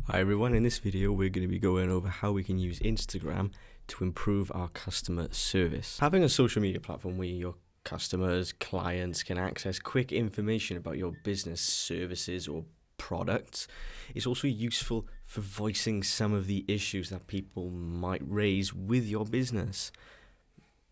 Hi everyone, in this video we're going to be going over how we can use Instagram to improve our customer service. Having a social media platform where your customers, clients can access quick information about your business, services or products is also useful for voicing some of the issues that people might raise with your business.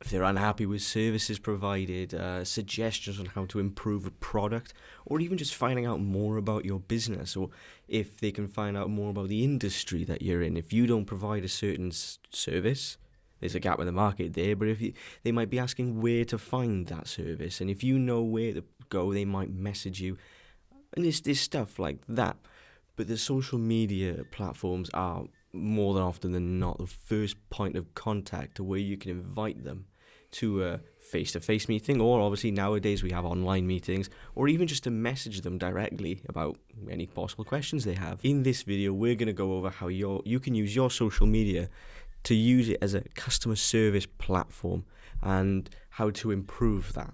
If they're unhappy with services provided, suggestions on how to improve a product, or even just finding out more about your business, or if they can find out more about the industry that you're in. If you don't provide a certain service, there's a gap in the market there, but they might be asking where to find that service, and if you know where to go, they might message you, and there's stuff like that. But the social media platforms are more than often than not the first point of contact to where you can invite them to a face-to-face meeting, or obviously nowadays we have online meetings, or even just to message them directly about any possible questions they have. In this video, we're going to go over how you can use your social media to use it as a customer service platform and how to improve that.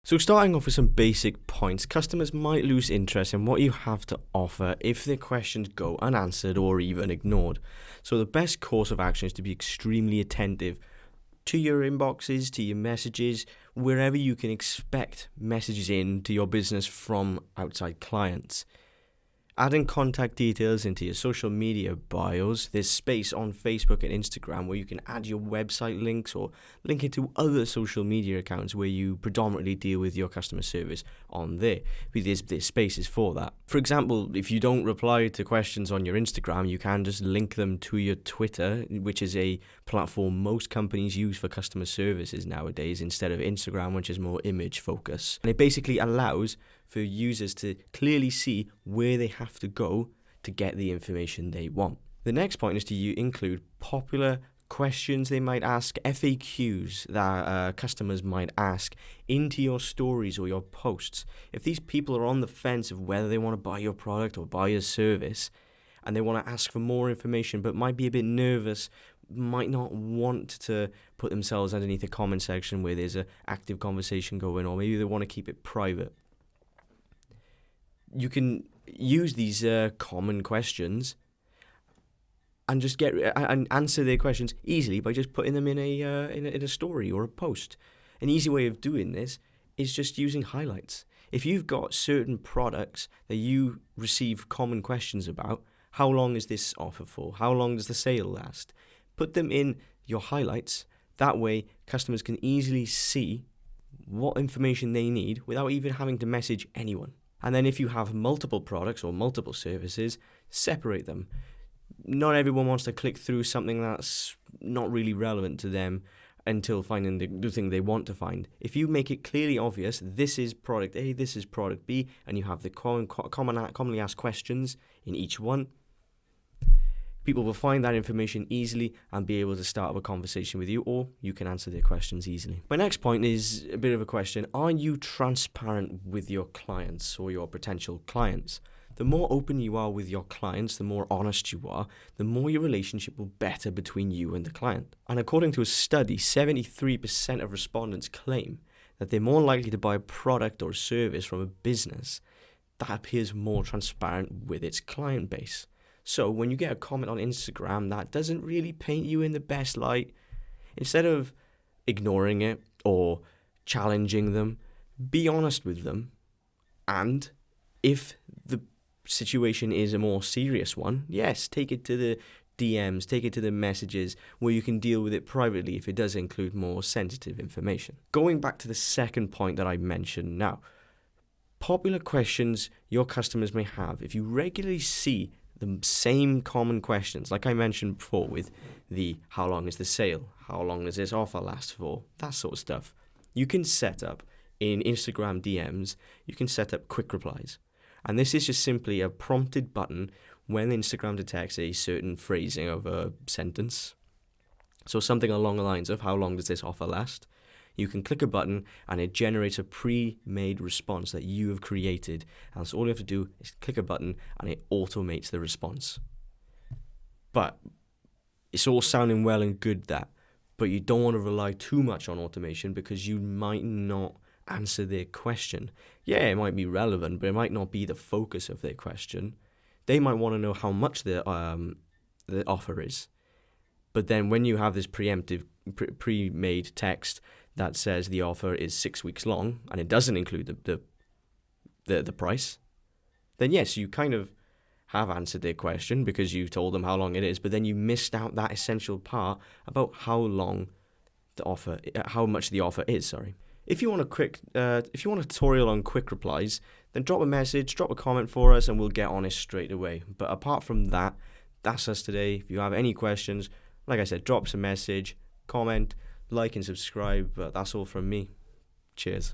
So starting off with some basic points, customers might lose interest in what you have to offer if their questions go unanswered or even ignored. So the best course of action is to be extremely attentive to your inboxes, to your messages, wherever you can expect messages in to your business from outside clients. Adding contact details into your social media bios. There's space on Facebook and Instagram where you can add your website links or link it to other social media accounts where you predominantly deal with your customer service on there. There's spaces for that. For example, if you don't reply to questions on your Instagram, you can just link them to your Twitter, which is a platform most companies use for customer services nowadays instead of Instagram, which is more image focused. And it basically allows for users to clearly see where they have to go to get the information they want. The next point is to include popular questions they might ask, FAQs that customers might ask into your stories or your posts. If these people are on the fence of whether they want to buy your product or buy your service, and they want to ask for more information but might be a bit nervous, might not want to put themselves underneath a comment section where there's an active conversation going, or maybe they want to keep it private, you can use these common questions and just and answer their questions easily by just putting them in a story or a post. An easy way of doing this is just using highlights. If you've got certain products that you receive common questions about, how long is this offer for? How long does the sale last? Put them in your highlights. That way, customers can easily see what information they need without even having to message anyone. And then if you have multiple products or multiple services, separate them. Not everyone wants to click through something that's not really relevant to them until finding the thing they want to find. If you make it clearly obvious, this is product A, this is product B, and you have the commonly asked questions in each one, people will find that information easily and be able to start up a conversation with you, or you can answer their questions easily. My next point is a bit of a question. Are you transparent with your clients or your potential clients? The more open you are with your clients, the more honest you are, the more your relationship will better between you and the client. And according to a study, 73% of respondents claim that they're more likely to buy a product or service from a business that appears more transparent with its client base. So when you get a comment on Instagram that doesn't really paint you in the best light, instead of ignoring it or challenging them, be honest with them. And if the situation is a more serious one, yes, take it to the DMs, take it to the messages where you can deal with it privately if it does include more sensitive information. Going back to the second point that I mentioned now, popular questions your customers may have. If you regularly see the same common questions, like I mentioned before with the how long is the sale, how long does this offer last for, that sort of stuff, you can set up in Instagram DMs, you can set up quick replies. And this is just simply a prompted button when Instagram detects a certain phrasing of a sentence. So something along the lines of how long does this offer last? You can click a button and it generates a pre-made response that you have created. And so all you have to do is click a button and it automates the response. But it's all sounding well and good that, but you don't want to rely too much on automation because you might not answer their question. Yeah, it might be relevant, but it might not be the focus of their question. They might want to know how much the offer is. But then when you have this preemptive, pre-made text that says the offer is 6 weeks long and it doesn't include the price, then yes, you kind of have answered their question because you told them how long it is, but then you missed out that essential part about how much the offer is. Sorry. If you want a tutorial on quick replies, then drop a message, drop a comment for us, and we'll get on it straight away. But apart from that, that's us today. If you have any questions, like I said, drop us a message, comment, like, and subscribe. But that's all from me. Cheers.